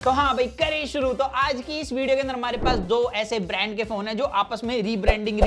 तो हाँ भाई करें शुरू। तो आज की इस वीडियो के अंदर हमारे पास दो ऐसे ब्रांड के फोन हैं जो आपस में रीब्रांडिंग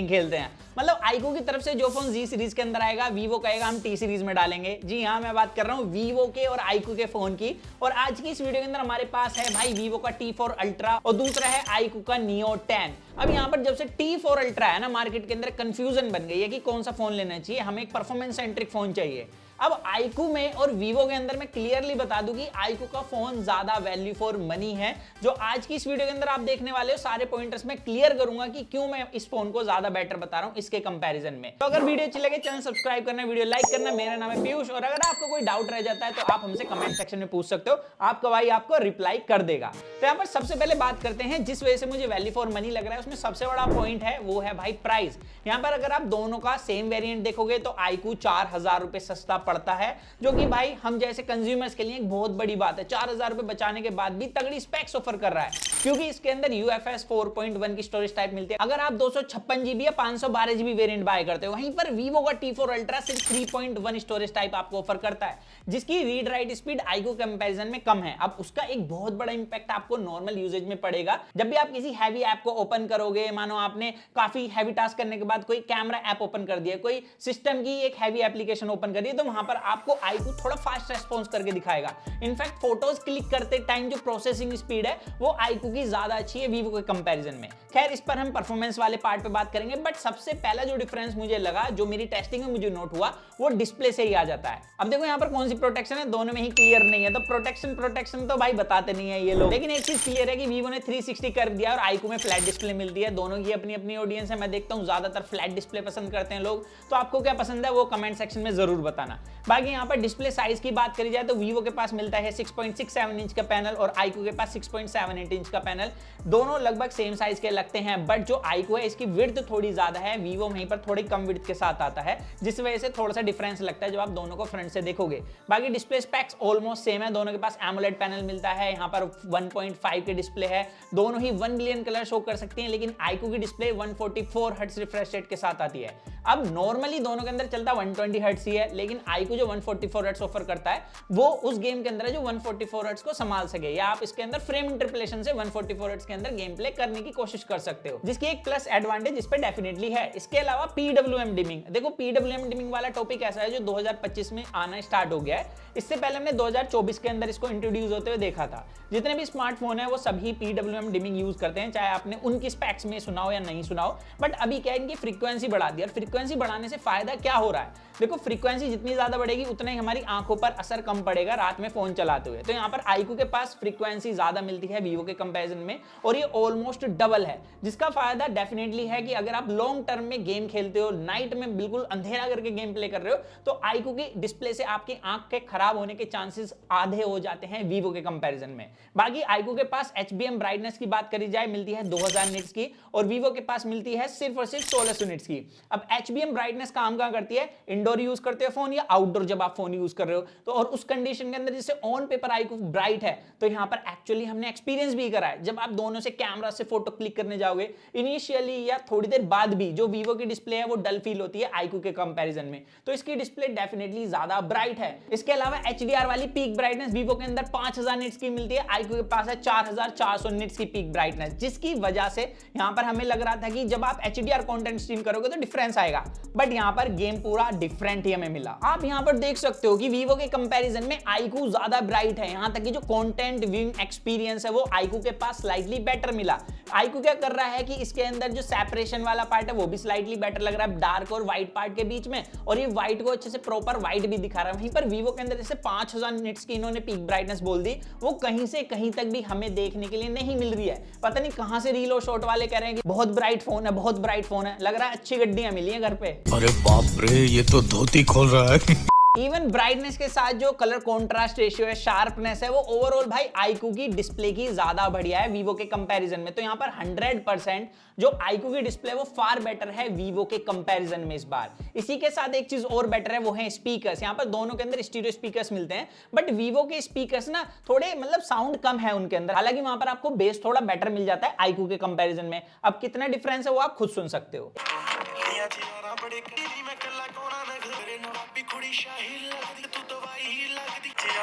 खेलते हैं। मतलब आईक्यू की तरफ से जो फोन जी सीरीज के अंदर आएगा, वीवो कहेगा हम टी सीरीज में डालेंगे। जी हाँ, मैं बात कर रहा हूँ वीवो के और आईक्यू के फोन की। और आज की इस वीडियो के अंदर हमारे पास है भाई वीवो का T4 अल्ट्रा और दूसरा है आईक्यू का नियो 10। अब यहाँ पर जब से T4 अल्ट्रा है ना, मार्केट के अंदर कंफ्यूजन बन गई है कि कौन सा फोन लेना चाहिए, हमें एक परफॉर्मेंस सेंट्रिक फोन चाहिए। अब आईक्यू में और वीवो के अंदर मैं क्लियरली बता दूं कि आईक्यू का फोन ज्यादा वैल्यू फॉर मनी है। जो आज की इस वीडियो के अंदर आप देखने वाले हो, सारे पॉइंटर्स में क्लियर करूंगा कि क्यों मैं इस फोन को ज्यादा बेटर बता रहा हूं इसके कंपैरिजन में। तो अगर वीडियो अच्छी लगे चैनल सब्सक्राइब करना, वीडियो लाइक करना। मेरा नाम है पीयूष और अगर आपको कोई डाउट रह जाता है तो आप हमसे कमेंट सेक्शन में पूछ सकते हो, आपका भाई आपको रिप्लाई कर देगा। तो यहाँ पर सबसे पहले बात करते हैं जिस वजह से मुझे वैल्यू फॉर मनी लग रहा है, उसमें सबसे बड़ा पॉइंट है वो है भाई प्राइस। यहाँ पर अगर आप दोनों का सेम वेरिएंट देखोगे तो आईक्यू 4000 रुपए सस्ता पड़ता है, जो कि भाई हम जैसे कंज्यूमर्स के लिए एक बहुत बड़ी बात है। 4000 रुपए बचाने के बाद भी तगड़ी स्पेक्स ऑफर कर रहा है, क्योंकि इसके अंदर UFS 4.1 की स्टोरेज टाइप मिलती है। अगर आप 256 GB या 512 GB वेरिएंट बाय करते हो, वहीं पर वीवो का T4 अल्ट्रा सिर्फ 3.1 स्टोरेज टाइप आपको ऑफर करता है, जिसकी read write speed IQ comparison में कम है। अब उसका एक बहुत बड़ा इंपैक्ट आपको नॉर्मल यूजेज में पड़ेगा। जब भी आप किसी हैवी ऐप को ओपन करोगे, मानो आपने काफी हैवी टास्क करने के बाद कोई कैमरा ऐप ओपन कर दिया, कोई सिस्टम की एक हैवी एप्लीकेशन ओपन कर दी, तो वहां पर आपको आईक्यू थोड़ा फास्ट रेस्पॉन्स करके दिखाएगा। इनफैक्ट फोटोज क्लिक करते टाइम जो प्रोसेसिंग स्पीड है वो आईक्यू की ज्यादा अच्छी है वीवो के कंपैरिजन में। खैर, इस पर हम परफॉर्मेंस वाले पार्ट पे बात करेंगे, बट सबसे पहला जो डिफरेंस मुझे लगा, जो मेरी टेस्टिंग में मुझे नोट हुआ, वो डिस्प्ले से ही आ जाता है। अब देखो यहाँ पर कौन सी प्रोटेक्शन है, दोनों में ही क्लियर नहीं है। तो प्रोटेक्शन तो भाई बताते नहीं है ये लोग, लेकिन एक चीज क्लियर है कि वीवो ने 360 कर दिया और आईक्यू में फ्लैट डिस्प्ले मिलती है। दोनों की अपनी अपनी ऑडियंस है। मैं देखता हूँ ज्यादातर फ्लैट डिस्प्ले पसंद करते हैं लोग, तो आपको क्या पसंद है वो कमेंट सेक्शन में जरूर बताना। बाकी यहाँ पर डिस्प्ले साइज की बात करी जाए तो वीवो के पास मिलता है 6.67 इंच का पैनल और आईक्यू के पास 6.78 इंच का पैनल। दोनों लगभग सेम साइज के लगते हैं, बट जो आईक्यू है इसकी विड्थ थोड़ी ज्यादा है, वीवो वहीं पर थोड़ी कम विड्थ के साथ आता है, जिस वजह से थोड़ा सा डिफरेंस लगता है जब आप दोनों को फ्रंट से देखोगे। बाकी डिस्प्ले स्पेक्स ऑलमोस्ट सेम है, दोनों के पास एमोलेड पैनल मिलता है। यहाँ पर 1.5 के डिस्प्ले है, दोनों ही 1 बिलियन कलर शो कर सकती हैं, लेकिन आईक्यू की डिस्प्ले 144 हर्ट्ज रिफ्रेश रेट के साथ आती है। अब नॉर्मली दोनों के अंदर चलता 120 हर्ट्ज ही है, लेकिन आईक्यू जो 144 हर्ट्ज ऑफर करता है वो उस गेम के अंदर है जो 144 हर्ट्ज को संभाल सके, या आप इसके अंदर फ्रेम इंटरपोलेशन से 144 हर्ट्ज के अंदर गेम प्ले करने की कोशिश कर सकते हो, जिसकी एक प्लस एडवांटेज इस पे डेफिनेटली है। इसके अलावा PWM डिमिंग, देखो PWM डिमिंग वाला टॉपिक ऐसा है जो 2025 में आना स्टार्ट हो गया है। इससे पहले हमने 2024 के अंदर इसको इंट्रोड्यूस होते हुए देखा था। जितने भी स्मार्टफोन है वो सभी PWM डिमिंग यूज करते हैं, चाहे आपने उनकी स्पेक्स में सुना हो या नहीं सुना हो। बट अभी क्या है, इनकी फ्रीक्वेंसी बढ़ा दी, और फ्रीक्वेंसी बढ़ाने से फायदा क्या हो रहा है, देखो फ्रीक्वेंसी जितनी ज्यादा बढ़ेगी उतना ही हमारी आंखों पर असर कम पड़ेगा रात में फोन चलाते हुए। तो यहाँ पर आईक्यू के पास फ्रीक्वेंसी ज्यादा मिलती है वीवो के कंपैरिजन में, और ये ऑलमोस्ट डबल है, जिसका फायदा डेफिनेटली है कि अगर आप लॉन्ग टर्म में गेम खेलते हो, नाइट में बिल्कुल अंधेरा करके गेम प्ले कर रहे हो, तो आईक्यू की डिस्प्ले से आपकी आंख के खराब होने के चांसेस आधे हो जाते हैं वीवो के कंपैरिजन में। बाकी आईक्यू के पास HBM ब्राइटनेस की बात करी जाए मिलती है 2000 निट्स की, और वीवो के पास मिलती है सिर्फ और सिर्फ 1600 निट्स की। अब HBM ब्राइटनेस काम कहां करती है, इंडोर यूज करते हो फोन या आउटडोर जब आप फोन यूज कर रहे हो, तो और उस कंडीशन के अंदर जैसे ऑन पेपर आईक्यू ब्राइट है, तो यहां पर एक्चुअली हमने एक्सपीरियंस भी करा है। जब आप दोनों से कैमरा से फोटो क्लिक करने जाओगे, इनिशियली या थोड़ी देर बाद भी जो वीवो की डिस्प्ले है वो डल फील होती है आईक्यू के कंपैरिजन में, तो इसकी डिस्प्ले डेफिनेटली ज्यादा ब्राइट है। इसके अलावा HDR वाली पीक ब्राइटनेस वीवो के अंदर 5000 निट्स की मिलती है, आईक्यू के पास है 4400 निट्स की पीक ब्राइटनेस, जिसकी वजह से यहां पर हमें लग रहा था कि जब आप HDR कंटेंट स्ट्रीम करोगे तो डिफरेंस आएगा, बट यहां पर गेम पूरा डिफरेंट ही हमें मिला। आप यहां पर देख सकते हो कि वीवो के कंपैरिजन में आईक्यू ज्यादा ब्राइट है, यहां तक कि जो कंटेंट व्यूइंग एक्सपीरियंस है वो आईक्यू के पास स्लाइटली बेटर मिला। आईक्यू क्या कर रहा है कि इसके अंदर जो सेपरेशन वाला पार्ट है वो भी स्लाइटली बेटर लग रहा है डार्क और व्हाइट पार्ट के बीच में, और ये व्हाइट को अच्छे से प्रॉपर व्हाइट भी दिखा रहा है। वहीं पर वीवो के अंदर जैसे 5000 निट्स की इन्होंने पीक ब्राइटनेस बोल दी, वो कहीं से कहीं तक भी हमें देखने के लिए नहीं मिल रही है। पता नहीं कहां से रील और शॉट वाले कह रहे हैं कि बहुत ब्राइट फोन है, बहुत ब्राइट फोन है, लग रहा है अच्छी गड्डियां मिली है घर पे। अरे बाप रे, ये तो धोती खोल रहा है। इवन ब्राइटनेस के साथ जो कलर कॉन्ट्रास्ट रेशियो है, शार्पनेस है, वो ओवरऑल भाई आईक्यू की डिस्प्ले की ज्यादा बढ़िया है वीवो के कंपैरिजन में। तो यहाँ पर 100% जो आईक्यू की डिस्प्ले है वो फार बेटर है वीवो के कंपैरिजन में इस बार। इसी के साथ एक चीज और बेटर है, वो है स्पीकर्स। यहाँ पर दोनों के अंदर स्टीरियो स्पीकर्स मिलते हैं, बट वीवो के स्पीकर्स ना थोड़े मतलब साउंड कम है उनके अंदर, हालांकि वहां पर आपको बेस थोड़ा बेटर मिल जाता है आईक्यू के कंपैरिजन में। अब कितना डिफरेंस है वो आप खुद सुन सकते हो।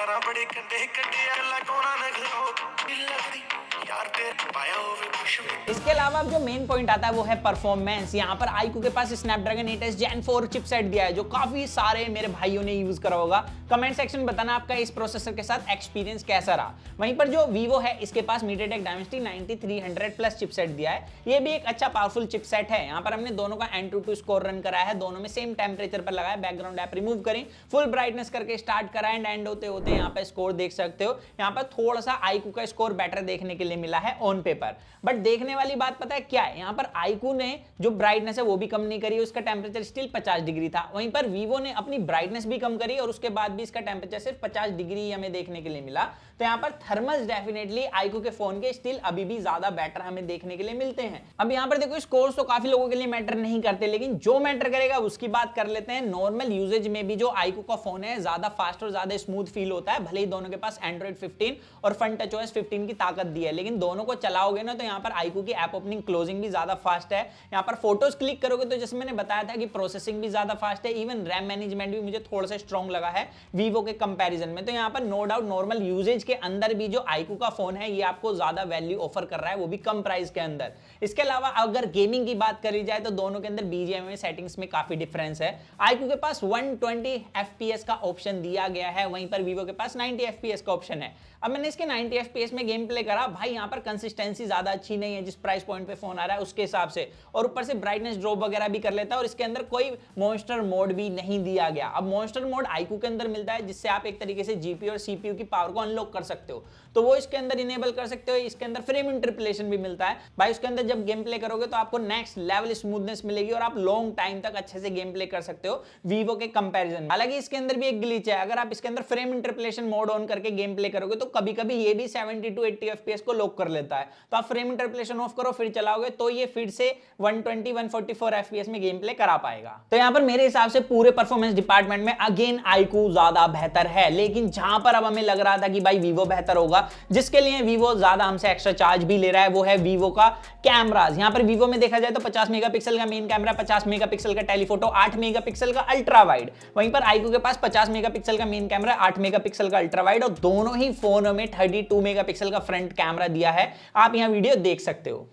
यारा बड़े कंडे कंडे लगोना नगरो लगदी यार तेरे पाया होवे कुछ भी। इसके अलावा अब जो मेन पॉइंट आता है वो है परफॉर्मेंस। यहाँ पर iQOO के पास स्नैपड्रैगन 8s Gen 4 चिपसेट दिया है जो काफी सारे मेरे भाइयों ने यूज करा होगा। कमेंट सेक्शन बताना आपका इस प्रोसेसर के साथ एक्सपीरियंस कैसा रहा। वहीं पर जो Vivo है इसके पास MediaTek Dimensity 9300 प्लस चिपसेट दिया है। ये भी एक अच्छा पावरफुल चिपसेट है। यहाँ पर हमने दोनों का Antutu स्कोर रन कराया है, दोनों में सेम टेम्परेचर पर लगाया, बैकग्राउंड ऐप रिमूव करें, फुल ब्राइटनेस करके स्टार्ट करा एंड होते होते यहाँ पर स्कोर देख सकते हो। यहाँ पर थोड़ा सा iQOO का स्कोर बेटर देखने के लिए मिला है ऑन पेपर। बट देखने वाली बात पता है क्या है, यहाँ पर iQOO ने जो ब्राइटनेस है वो भी कम नहीं करी, उसका टेम्परेचर स्टिल 50 डिग्री था। वहीं पर Vivo ने अपनी ब्राइटनेस भी कम करी और उसके बाद भी इसका टेम्परेचर सिर्फ 50 डिग्री हमें देखने के लिए मिला। तो यहाँ पर थर्मल्स डेफिनेटली iQOO के फोन के स्टिल अभी भी ज्यादा बेटर हमें देखने के लिए मिलते हैं। अब यहाँ पर देखो स्कोर्स तो काफी लोगों के लिए मैटर नहीं करते, लेकिन जो मैटर करेगा उसकी बात कर लेते हैं। नॉर्मल यूजेज में भी जो iQOO का फोन है ज्यादा फास्ट और ज्यादा स्मूथ फील होता है। भले ही दोनों के पास Android 15 और FunTouchOS 15 की ताकत दी है, लेकिन दोनों को चलाओगे ना तो यहाँ पर iQOO की ऐप ओपनिंग क्लोजिंग भी ज्यादा फास्ट है। यहाँ पर फोटोज क्लिक करोगे तो जैसे मैंने बताया था कि प्रोसेसिंग भी ज्यादा फास्ट है। इवन रैम मैनेजमेंट भी मुझे थोड़ा सा स्ट्रॉन्ग लगा है Vivo के कंपैरिजन में। तो यहाँ पर नो डाउट नॉर्मल यूजेज के अंदर भी जो iQOO का फोन है ये आपको ज्यादा वैल्यू ऑफर कर रहा है, वो भी कम प्राइस के अंदर। इसके अलावा अगर गेमिंग की बात करी जाए तो दोनों के अंदर BGMI सेटिंग्स में काफी डिफरेंस है। iQOO के पास 120 FPS का ऑप्शन दिया गया है, वहीं पर Vivo के पास 90 FPS का ऑप्शन है। अब मैंने इसके 90 FPS में गेम प्ले करा, भाई यहाँ पर कंसिस्टेंसी ज्यादा अच्छी नहीं है जिस प्राइस पॉइंट पे फोन आ रहा है उसके हिसाब से, और ऊपर से ब्राइटनेस ड्रॉप वगैरह भी कर लेता है। और इसके अंदर कोई मॉन्स्टर मोड भी नहीं दिया गया। अब मॉन्स्टर मोड iQOO के अंदर मिलता है जिससे आप एक तरीके से GPU और CPU की पावर को अनलॉक कर सकते हो, तो वो इसके अंदर इनेबल कर सकते हो। इसके अंदर फ्रेम इंटरपोलेशन भी मिलता है भाई, उसके अंदर जब गेम प्ले करोगे तो आपको नेक्स्ट लेवल स्मूथनेस मिलेगी और आप लॉन्ग टाइम तक अच्छे से गेम प्ले कर सकते हो Vivo के कंपैरिजन में। हालांकि इसके अंदर भी एक ग्लिच है, अगर आप इसके अंदर फ्रेम इंटरपोलेशन मोड ऑन करके गेम प्ले करोगे तो कभी कभी ये भी 70 to 80 FPS को लॉक कर लेता है। तो आप फ्रेम इंटरपोलेशन ऑफ करो फिर चलाओगे तो ये फिर से 120 144 FPS में गेम प्ले करा पाएगा। तो यहाँ पर मेरे हिसाब से पूरे परफॉर्मेंस डिपार्टमेंट में अगेन iQOO ज्यादा बेहतर है। लेकिन जहां पर अब हमें लग रहा था कि भाई Vivo बेहतर होगा, जिसके लिए Vivo ज्यादा हमसे एक्स्ट्रा चार्ज भी ले रहा है, वो है Vivo का कैमराज। यहाँ पर Vivo में देखा जाए तो 50 मेगापिक्सल का मेन कैमरा, 50 मेगापिक्सल का टेलीफोटो, 8 मेगापिक्सल का अल्ट्रा वाइड। वहीं पर iQOO के पास 50 मेगापिक्सल का मेन कैमरा, 8 मेगापिक्सल का अल्ट्रा वाइड, और दोनों ही फोनों में 32 मेगापिक्सल का फ्रंट कैमरा दिया है। आप यहाँ वीडियो देख सकते हो।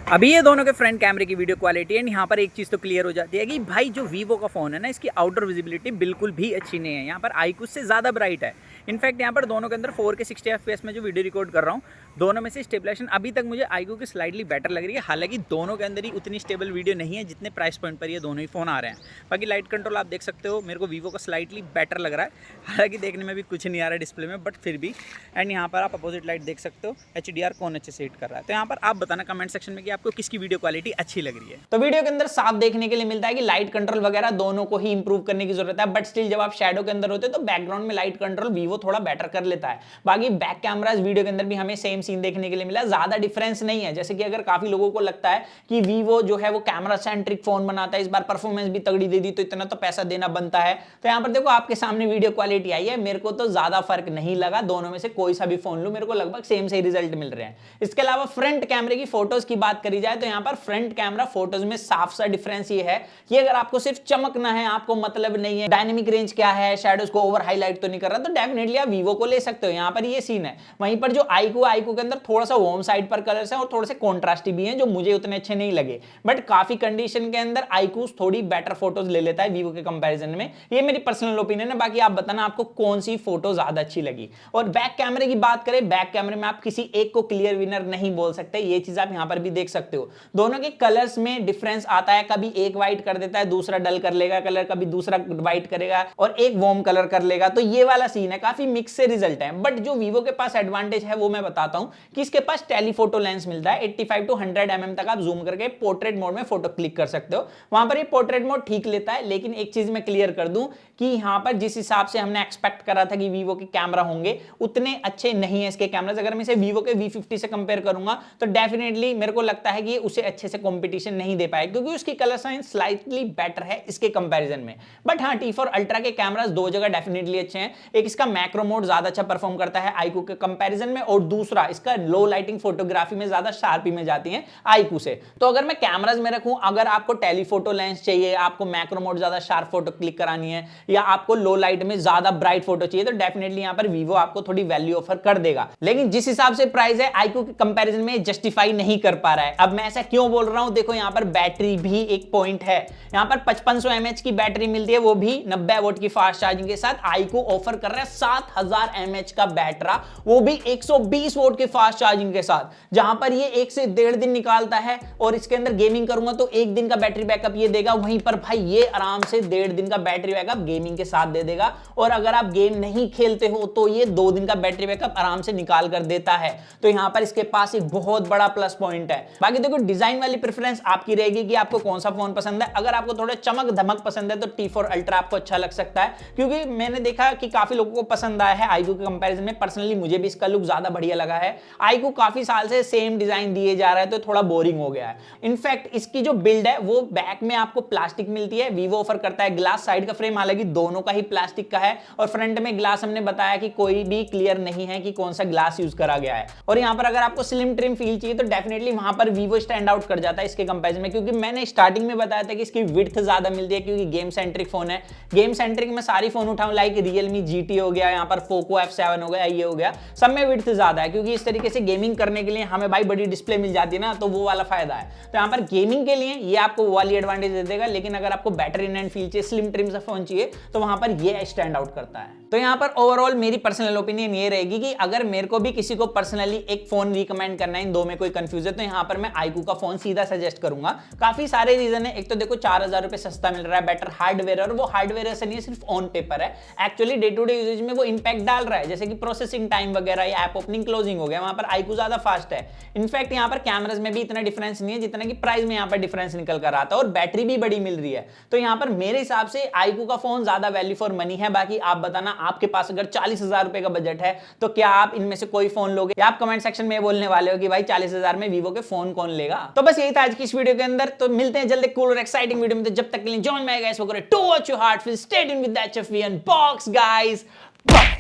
अभी ये दोनों के फ्रंट कैमरे की वीडियो क्वालिटी एंड यहाँ पर एक चीज़ तो क्लियर हो जाती है कि भाई जो Vivo का फ़ोन है ना, इसकी आउटर विजिबिलिटी बिल्कुल भी अच्छी नहीं है। यहाँ पर iQOO से ज़्यादा ब्राइट है। इनफैक्ट यहाँ पर दोनों के अंदर 4K 60 FPS में जो वीडियो रिकॉर्ड कर रहा हूँ, दोनों में से स्टेबलाइजेशन अभी तक मुझे iQOO की स्लाइटली बेटर लग रही है। हालांकि दोनों के अंदर ही उतनी स्टेबल वीडियो नहीं है जितने प्राइस पॉइंट पर ये दोनों ही फ़ोन आ रहे हैं। बाकी लाइट कंट्रोल आप देख सकते हो, मेरे को Vivo का स्लाइटली बेटर लग रहा है। हालांकि देखने में भी कुछ नहीं आ रहा है डिस्प्ले में, बट फिर भी। एंड यहाँ पर आप अपोजिट लाइट देख सकते हो, HDR कौन अच्छे से हिट कर रहा है। तो यहाँ पर आप बताना कमेंट सेक्शन में कि आपको किसकी वीडियो क्वालिटी अच्छी लग रही है। तो वीडियो के अंदर साफ देखने के लिए मिलता है कि लाइट कंट्रोल वगैरह दोनों को ही इंप्रूव करने की जरूरत है, बट स्टिल जब आप शैडो के अंदर होते हैं तो बैकग्राउंड में लाइट कंट्रोल Vivo थोड़ा बेटर कर लेता है। बाकी बैक कैमरास वीडियो के अंदर भी हमें सेम सीन देखने के लिए मिला, ज्यादा डिफरेंस नहीं है। जैसे कि अगर काफी लोगों को लगता है कि Vivo जो है वो कैमरा सेंट्रिक फोन बनाता है, इस बार परफॉर्मेंस भी तगड़ी दे दी तो इतना तो पैसा देना बनता है। तो यहाँ पर देखो आपके सामने वीडियो क्वालिटी आई है, मेरे को तो ज्यादा फर्क नहीं लगा। दोनों में से कोई सा भी फोन लूं मेरे को लगभग सेम से रिजल्ट मिल रहे हैं। इसके अलावा फ्रंट कैमरे की फोटोज की बात करी जाए तो यहाँ पर फ्रंट कैमरा फोटोज में साफ सा डिफरेंस ये है कि अगर आपको सिर्फ चमकना है, आपको मतलब नहीं है डायनेमिक रेंज क्या है, शैडोज को ओवर हाईलाइट तो नहीं कर रहा, तो डेफिनेटली आप Vivo को ले सकते हो। यहाँ पर ये सीन है। वहीं पर जो iQOO के अंदर थोड़ा सा वार्म साइड पर कलर्स है और थोड़े से कॉन्ट्रास्टी भी हैं जो मुझे उतने अच्छे नहीं लगे, बट काफी कंडीशन के अंदर iQOO थोड़ी बेटर फोटोज ले लेता है Vivo के कंपैरिजन में। ये मेरी पर्सनल ओपिनियन है, बाकी आप बताना आपको कौन सी फोटो ज्यादा अच्छी लगी। और बैक कैमरे की बात करें, बैक कैमरे में आप किसी एक को क्लियर विनर नहीं बोल सकते, ये चीज आप यहाँ पर भी देख सकते हो। दोनों के कलर्स में डिफरेंस आता है, कभी एक व्हाइट कर देता है, दूसरा डल कर लेगा कलर, कभी दूसरा व्हाइट करेगा और एक वार्म कलर कर लेगा। तो ये वाला सीन है, काफी मिक्स से रिजल्ट है। बट जो Vivo के पास एडवांटेज है वो मैं बताता हूं कि इसके पास टेलीफोटो लेंस मिलता है। 85 to 100 mm तक आप जूम करके पोर्ट्रेट मोड में फोटो क्लिक कर सकते हो। वहां पर ये पोर्ट्रेट मोड ठीक लेता है, लेकिन एक चीज मैं क्लियर कर दूं कि यहां पर जिस हिसाब से हमने एक्सपेक्ट करा था कि Vivo के कैमरा होंगे उतने अच्छे नहीं है इसके कैमरास। अगर मैं इसे Vivo के V50 से कंपेयर करूंगा तो डेफिनेटली मेरे को लगता है कि उसे अच्छे से कंपटीशन नहीं दे पाए, क्योंकि उसकी कलर साइंस स्लाइटली बेटर है इसके कंपैरिजन में। बट हाँ, T4 अल्ट्रा के कैमरास दो जगह डेफिनेटली अच्छे हैं। एक इसका मैक्रो मोड ज्यादा अच्छा परफॉर्म करता है iQOO के कंपैरिजन में, और दूसरा इसका लो लाइटिंग फोटोग्राफी में ज्यादा शार्प इमेज आती है iQOO से। तो अगर मैं कैमराज में रखूं, अगर आपको टेलीफोटो लेंस चाहिए, आपको मैक्रो मोड ज्यादा शार्प फोटो क्लिक करानी है, या आपको लो लाइट में ज्यादा ब्राइट फोटो चाहिए, तो डेफिनेटली यहां पर वीवो आपको थोड़ी वैल्यू ऑफर कर देगा। लेकिन जिस हिसाब से प्राइस है iQOO के कंपैरिजन में जस्टिफाई नहीं कर पा रहा है। अब मैं ऐसा क्यों बोल रहा हूं, देखो यहां पर बैटरी भी एक पॉइंट है। यहां पर 5500 mAh की बैटरी मिलती है, वो भी 90 वोल्ट की फास्ट चार्जिंग के साथ। iQOO ऑफर कर रहा है 7000 mAh का बैटरा, वो भी 120 वोल्ट के फास्ट चार्जिंग के साथ, जहां पर ये 1 से 1.5 दिन निकालता है। और इसके अंदर गेमिंग करूंगा तो 1 दिन का बैटरी बैकअप ये देगा, वहीं पर भाई ये आराम से 1.5 दिन का बैटरी बैकअप गेमिंग के साथ दे देगा। और अगर आप गेम नहीं खेलते हो तो ये 2 दिन का बैटरी बैकअप आराम से निकाल कर देता है। तो यहां पर इसके पास एक बहुत बड़ा प्लस पॉइंट है। बाकी देखो डिजाइन वाली प्रेफरेंस आपकी रहेगी कि आपको कौन सा फोन पसंद है। अगर आपको थोड़ा चमक धमक पसंद है तो T4 Ultra आपको अच्छा लग सकता है, क्योंकि मैंने देखा कि काफी लोगों को पसंद आया है iQOO के कंपैरिजन में। पर्सनली मुझे भी इसका लुक ज्यादा बढ़िया लगा है। iQOO काफी साल से सेम डिजाइन दिए जा रहा है तो थोड़ा बोरिंग हो गया है। इनफैक्ट इसकी जो बिल्ड है वो बैक में आपको प्लास्टिक मिलती है, वीवो ऑफर करता है ग्लास। साइड का फ्रेम हालांकि दोनों का ही प्लास्टिक का है, और फ्रंट में ग्लास हमने बताया कि कोई भी क्लियर नहीं है कि कौन सा ग्लास यूज करा गया है। और यहां पर अगर आपको स्लिम ट्रिम फील चाहिए तो डेफिनेटली वहां पर वीवो स्टैंड आउट कर जाता है इसके कंपैरिजन में, क्योंकि मैंने स्टार्टिंग में बताया था कि इसकी विड्थ ज्यादा मिलती है, क्योंकि गेम सेंट्रिक फोन है। गेम सेंट्रिक में सारी फोन उठाऊं, लाइक Realme GT हो गया, यहाँ पर Poco F7 हो गया, ये हो गया, सब में विड्थ ज्यादा है, क्योंकि इस तरीके से गेमिंग करने के लिए हमें भाई बड़ी डिस्प्ले मिल जाती है ना, तो वो वाला फायदा है। तो यहाँ पर गेमिंग के लिए ये आपको वो वाली एडवांटेज दे देगा। लेकिन अगर आपको बैटरी इन एंड फील चाहिए, स्लिम ट्रिम सा फोन चाहिए, तो वहां पर ये स्टैंड आउट करता है। तो यहाँ पर ओवरऑल मेरी पर्सनल ओपिनियन ये रहेगी कि अगर मेरे को भी किसी को पर्सनली एक फोन रिकमेंड करना है, इन दो में कोई कंफ्यूज है, तो यहाँ पर मैं iQOO का फोन सीधा सजेस्ट करूंगा। काफी सारे रीजन है। एक तो देखो 4000 रुपए सस्ता मिल रहा है, बेटर हार्डवेयर, और वो हार्डवेयर से नहीं सिर्फ ऑन पेपर है, actually day to day usage में वो इंपैक्ट डाल रहा है, जैसे कि प्रोसेसिंग टाइम वगैरह या ऐप ओपनिंग क्लोजिंग हो गया, वहां पर iQOO ज्यादा फास्ट है। इनफैक्ट यहाँ पर कैमराज में भी इतना डिफरेंस नहीं है जितना कि प्राइस में यहाँ पर डिफरेंस निकल कर आता है, और बैटरी भी बड़ी मिल रही है। तो यहाँ पर मेरे हिसाब से iQOO का फोन ज्यादा वैल्यू फॉर मनी है। बाकी आप बताना, आपके पास अगर 40,000 रुपए का बजट है तो क्या आप इनमें से कोई फोन लोगे, या आप कमेंट सेक्शन में बोलने वाले हो कि भाई 40,000 में वीवो के फोन कौन लेगा। तो बस यही था आज की इस वीडियो के अंदर। तो मिलते हैं जल्दी कूल और एक्साइटिंग वीडियो में। तो जब तक के लिए जॉइन माय गाइस, वो करें to watch your heart, feel stay tuned with that HFV unbox guys. Bye.